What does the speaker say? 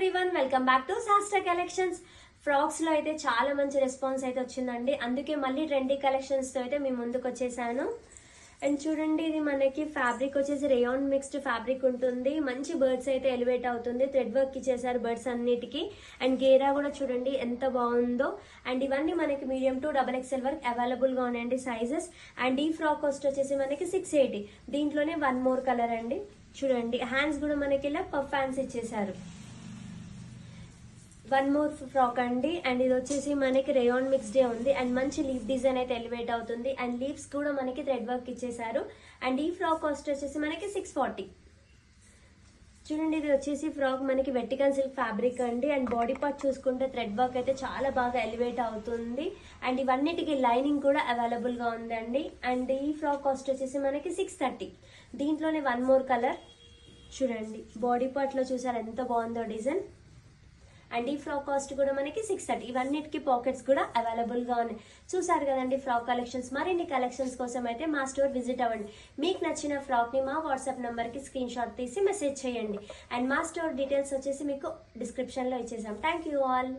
Everyone, welcome back to శాస్త్ర collections. Frocks లో అయితే చాలా మంచి రెస్పాన్స్ అయితే వచ్చిందండి. అందుకే మళ్ళీ ట్రెండీ కలెక్షన్స్ తో అయితే మీ ముందుకు వచ్చేసాను. అండ్ చూడండి, ఇది మనకి ఫ్యాబ్రిక్ వచ్చేసి రేయాన్ మిక్స్డ్ ఫ్యాబ్రిక్ ఉంటుంది. మంచి బర్డ్స్ అయితే ఎలివేట్ అవుతుంది. థ్రెడ్ వర్క్ ఇచ్చేసారు బర్డ్స్ అన్నిటికీ. అండ్ గేరా కూడా చూడండి ఎంత బాగుందో. అండ్ ఇవన్నీ మనకి మీడియం టు XXL వరకు అవైలబుల్ గా ఉన్నాయండి సైజెస్. అండ్ ఈ ఫ్రాక్ కాస్ట్ వచ్చేసి మనకి 680. దీంట్లోనే వన్ మోర్ కలర్ అండి. చూడండి, హ్యాండ్స్ కూడా మనకి ఇలా పఫ్ హ్యాండ్స్ ఇచ్చేసారు. వన్ మోర్ ఫ్రాక్ అండి. అండ్ ఇది వచ్చేసి మనకి రేయాన్ మిక్స్డ్ ఉంది. అండ్ మంచి లీఫ్ డిజైన్ అయితే ఎలివేట్ అవుతుంది. అండ్ లీవ్స్ కూడా మనకి థ్రెడ్ వర్క్ ఇచ్చేసారు. అండ్ ఈ ఫ్రాక్ కాస్ట్ వచ్చేసి మనకి 640. చూడండి, ఇది వచ్చేసి ఫ్రాక్ మనకి వెట్టికన్ సిల్క్ ఫ్యాబ్రిక్ అండి. అండ్ బాడీ పార్ట్ చూసుకుంటే థ్రెడ్ వర్క్ అయితే చాలా బాగా ఎలివేట్ అవుతుంది. అండ్ ఇవన్నిటికి లైనింగ్ కూడా అవైలబుల్ గా ఉందండి. అండ్ ఈ ఫ్రాక్ కాస్ట్ వచ్చేసి మనకి 630. దీంట్లోనే వన్ మోర్ కలర్. చూడండి, బాడీ పార్ట్ లో చూసారు ఎంత బాగుందో డిజైన్. అండ్ ఈ ఫ్రాక్ కాస్ట్ కూడా మనకి 630. ఇవన్నిటికీ పాకెట్స్ కూడా అవైలబుల్ గా ఉన్నాయి. చూసారు కదండి ఫ్రాక్ కలెక్షన్స్. మరిన్ని కలెక్షన్స్ కోసం అయితే మా స్టోర్ విజిట్ అవ్వండి. మీకు నచ్చిన ఫ్రాక్ ని మా వాట్సాప్ నంబర్ కి స్క్రీన్ షాట్ తీసి మెసేజ్ చేయండి. అండ్ మా స్టోర్ డీటెయిల్స్ వచ్చేసి మీకు డిస్క్రిప్షన్ లో ఇచ్చేసాం. Thank you all.